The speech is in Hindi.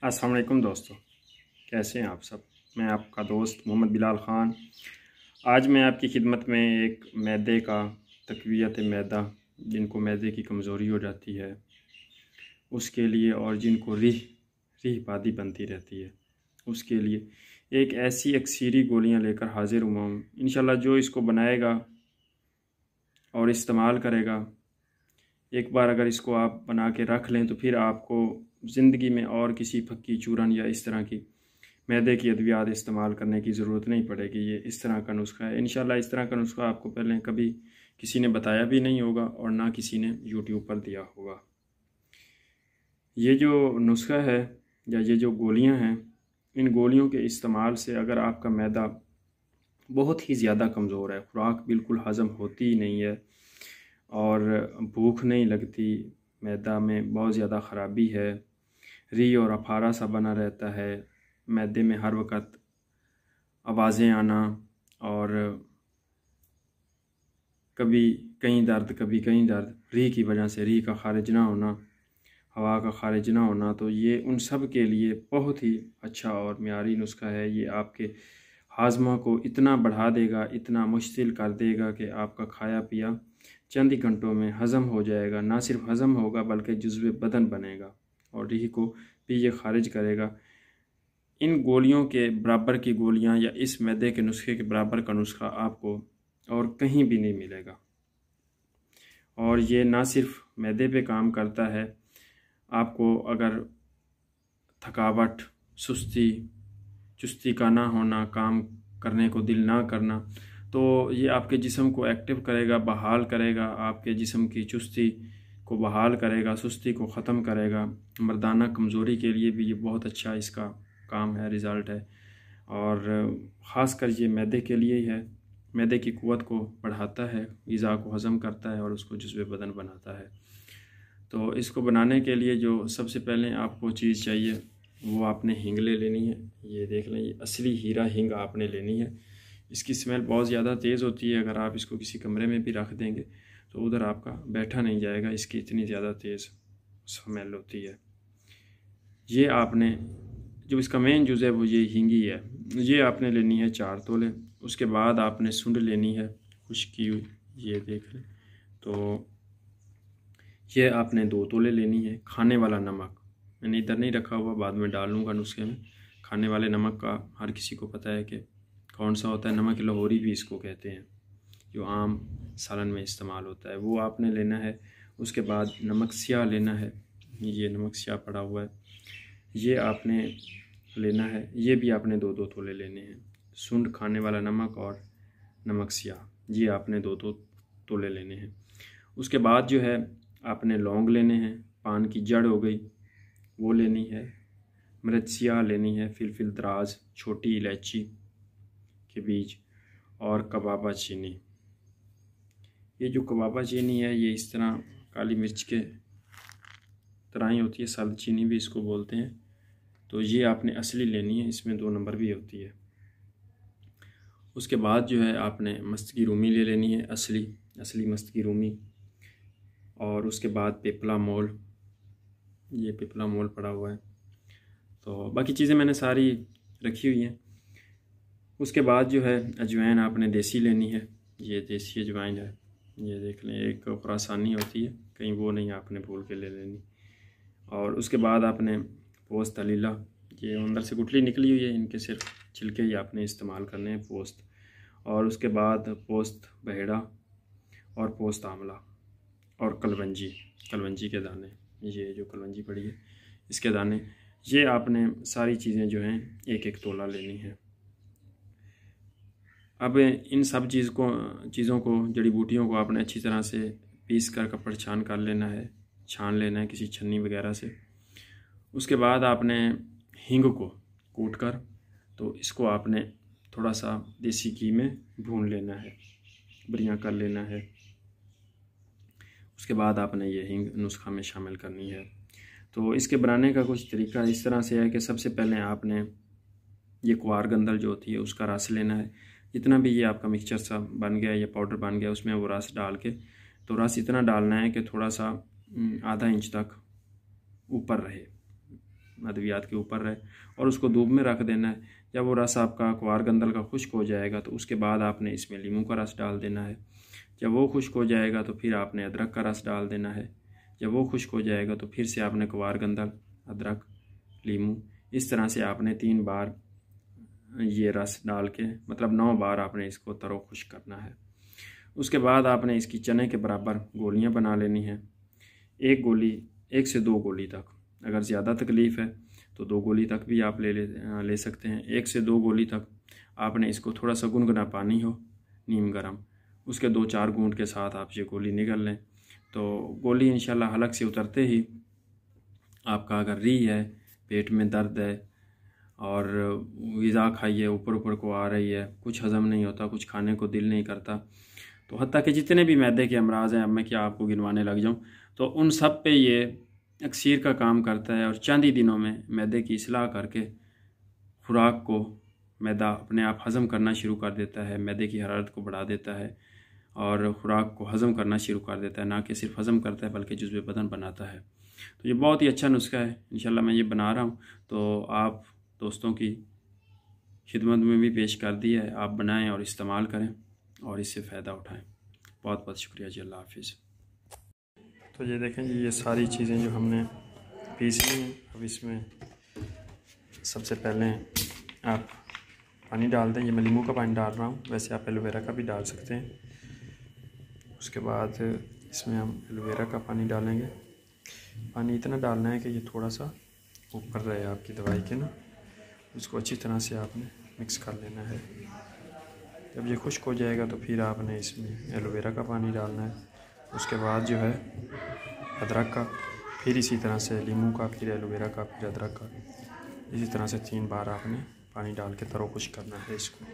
अस्सलाम वालेकुम दोस्तों, कैसे हैं आप सब। मैं आपका दोस्त मोहम्मद बिलाल ख़ान। आज मैं आपकी खिदमत में एक मैदे का तक़वियत मैदा, जिनको मैदे की कमज़ोरी हो जाती है उसके लिए, और जिनको रीह बादी बनती रहती है उसके लिए एक ऐसी अक्सीरी गोलियां लेकर हाजिर हुआ हूँ। इंशाल्लाह जो इसको बनाएगा और इस्तेमाल करेगा, एक बार अगर इसको आप बना के रख लें तो फिर आपको ज़िंदगी में और किसी फक्की चूरन या इस तरह की मैदे की अद्वियात इस्तेमाल करने की ज़रूरत नहीं पड़ेगी। ये इस तरह का नुस्खा है। इंशाल्लाह इस तरह का नुस्खा आपको पहले कभी किसी ने बताया भी नहीं होगा और ना किसी ने यूट्यूब पर दिया होगा। ये जो नुस्खा है या ये जो गोलियां हैं, इन गोलियों के इस्तेमाल से अगर आपका मैदा बहुत ही ज़्यादा कमज़ोर है, खुराक बिल्कुल हज़म होती ही नहीं है और भूख नहीं लगती, मैदा में बहुत ज़्यादा ख़राबी है, री और अफारा सा बना रहता है, मैदे में हर वक्त आवाज़ें आना और कभी कहीं दर्द कभी कहीं दर्द, री की वजह से री का खारिज ना होना, हवा का खारिज ना होना, तो ये उन सब के लिए बहुत ही अच्छा और मियारी नुस्खा है। ये आपके हाजमा को इतना बढ़ा देगा, इतना मुश्किल कर देगा कि आपका खाया पिया चंद ही घंटों में हज़म हो जाएगा। ना सिर्फ हज़म होगा बल्कि जुज़्व बदन बनेगा और रीह को भी ये खारिज करेगा। इन गोलियों के बराबर की गोलियां या इस मैदे के नुस्खे के बराबर का नुस्खा आपको और कहीं भी नहीं मिलेगा। और ये ना सिर्फ मैदे पे काम करता है, आपको अगर थकावट, सुस्ती, चुस्ती का ना होना, काम करने को दिल ना करना, तो ये आपके जिस्म को एक्टिव करेगा, बहाल करेगा, आपके जिस्म की चुस्ती को बहाल करेगा, सुस्ती को ख़त्म करेगा। मर्दाना कमज़ोरी के लिए भी ये बहुत अच्छा इसका काम है, रिज़ल्ट है। और ख़ासकर ये मैदे के लिए ही है। मैदे की क़ुव्वत को बढ़ाता है, ग़िज़ा को हज़म करता है और उसको जुज़्व बदन बनाता है। तो इसको बनाने के लिए जो सबसे पहले आपको चीज़ चाहिए वो आपने हींग ले लेनी है। ये देख लें, ये असली हीरा हींग आपने लेनी है। इसकी स्मेल बहुत ज़्यादा तेज़ होती है, अगर आप इसको किसी कमरे में भी रख देंगे तो उधर आपका बैठा नहीं जाएगा, इसकी इतनी ज़्यादा तेज़ स्मेल होती है। ये आपने जो इसका मेन जुज़ है वो ये हींग ही है। ये आपने लेनी है 4 तोले। उसके बाद आपने सुंड लेनी है खुश्क की हुई, ये देख लें। तो ये आपने 2 तोले लेनी है। खाने वाला नमक मैंने इधर नहीं रखा हुआ, बाद में डाल लूँगा नुस्खे में। खाने वाले नमक का हर किसी को पता है कि कौन सा होता है, नमक लाहौरी भी इसको कहते हैं, जो आम सालन में इस्तेमाल होता है, वो आपने लेना है। उसके बाद नमक स्याह लेना है, ये नमक स्याह पड़ा हुआ है, ये आपने लेना है। ये भी आपने 2-2 तोले लेने हैं। सुंड, खाने वाला नमक और नमक स्याह, ये आपने 2-2 तोले लेने हैं। उसके बाद जो है आपने लौंग लेने हैं, पान की जड़ हो गई वो लेनी है, मिर्च स्याह लेनी है, फिलफिल दराज, छोटी इलायची के बीज और कबाबा चीनी। ये जो कबाबा चीनी है ये इस तरह काली मिर्च के तरह ही होती है, सल्द चीनी भी इसको बोलते हैं। तो ये आपने असली लेनी है, इसमें 2 नंबर भी होती है। उसके बाद जो है आपने मस्त की रूमी ले लेनी है, असली मस्त की रूमी। और उसके बाद पिपला मोल, ये पिपला मोल पड़ा हुआ है। तो बाकी चीज़ें मैंने सारी रखी हुई हैं। उसके बाद जो है अजवाइन आपने देसी लेनी है, ये देसी अजवाइन है, ये देख लें। एक खुरासानी होती है, कहीं वो नहीं आपने भूल के ले लेनी। और उसके बाद आपने पोस्त अलीला, ये अंदर से गुठली निकली हुई है, इनके सिर्फ छिलके ही आपने इस्तेमाल करने हैं, पोस्त। और उसके बाद पोस्त बहेड़ा और पोस्त आंवला और कलवंजी के दाने, ये जो कलवंजी पड़ी है इसके दाने, ये आपने सारी चीज़ें जो हैं 1-1 तोला लेनी है। अब इन सब चीज़ों को जड़ी बूटियों को आपने अच्छी तरह से पीस कर कपड़ छान कर लेना है, छान लेना है किसी छन्नी वगैरह से। उसके बाद आपने हींग को कूट कर, तो इसको आपने थोड़ा सा देसी घी में भून लेना है, बढ़िया कर लेना है। उसके बाद आपने ये हींग नुस्खा में शामिल करनी है। तो इसके बनाने का कुछ तरीका इस तरह से है कि सबसे पहले आपने ये कुआर गंदल जो होती है उसका रस लेना है। जितना भी ये आपका मिक्सचर सा बन गया या पाउडर बन गया उसमें वो रस डाल के, तो रस इतना डालना है कि थोड़ा सा आधा इंच तक ऊपर रहे, अद्वियात के ऊपर रहे, और उसको धूप में रख देना है। जब वो रस आपका क्वार गंदल का खुश्क हो जाएगा तो उसके बाद आपने इसमें लीमू का रस डाल देना है। जब वो खुश्क हो जाएगा तो फिर आपने अदरक का रस डाल देना है। जब वो खुश्क हो जाएगा तो फिर से आपने क्वार गंदल, अदरक, लीमू, इस तरह से आपने 3 बार ये रस डाल के, मतलब 9 बार आपने इसको तरो खुश्क करना है। उसके बाद आपने इसकी चने के बराबर गोलियां बना लेनी है। 1 से 2 गोली तक, अगर ज़्यादा तकलीफ़ है तो 2 गोली तक भी आप ले सकते हैं। 1 से 2 गोली तक आपने इसको, थोड़ा सा गुनगुना पानी हो नीम गरम, उसके 2-4 घूंट के साथ आप ये गोली निगल लें तो गोली इंशाल्लाह हलक से उतरते ही आपका, अगर री है, पेट में दर्द है और ग़िज़ा खाइए ऊपर ऊपर को आ रही है, कुछ हज़म नहीं होता, कुछ खाने को दिल नहीं करता, तो हत्ता कि जितने भी मैदे के अमराज़ हैं, अब मैं क्या आपको गिनवाने लग जाऊं, तो उन सब पे ये अक्सीर का काम करता है। और चंद ही दिनों में मैदे की इस्लाह करके खुराक को मैदा अपने आप हज़म करना शुरू कर देता है, मैदे की हरारत को बढ़ा देता है और ख़ुराक को हज़म करना शुरू कर देता है। ना कि सिर्फ हज़म करता है बल्कि जुज़्व बदन बनाता है। तो ये बहुत ही अच्छा नुस्खा है। इंशाल्लाह मैं ये बना रहा हूँ तो आप दोस्तों की खिदमत में भी पेश कर दिया है। आप बनाएं और इस्तेमाल करें और इससे फ़ायदा उठाएं। बहुत बहुत शुक्रिया जी। अल्लाह हाफिज़। तो ये देखें जी, ये सारी चीज़ें जो हमने पीसी हैं, अब इसमें सबसे पहले आप पानी डाल दें। ये मैं नींबू का पानी डाल रहा हूँ, वैसे आप एलोवेरा का भी डाल सकते हैं। उसके बाद इसमें हम एलोवेरा का पानी डालेंगे। पानी इतना डालना है कि ये थोड़ा सा ऊपर रहे आपकी दवाई के ना, उसको अच्छी तरह से आपने मिक्स कर लेना है। जब ये खुश्क हो जाएगा तो फिर आपने इसमें एलोवेरा का पानी डालना है। उसके बाद जो है अदरक का, फिर इसी तरह से नींबू का, फिर एलोवेरा का, फिर अदरक का, इसी तरह से 3 बार आपने पानी डाल के तरो खुश्क करना है इसको।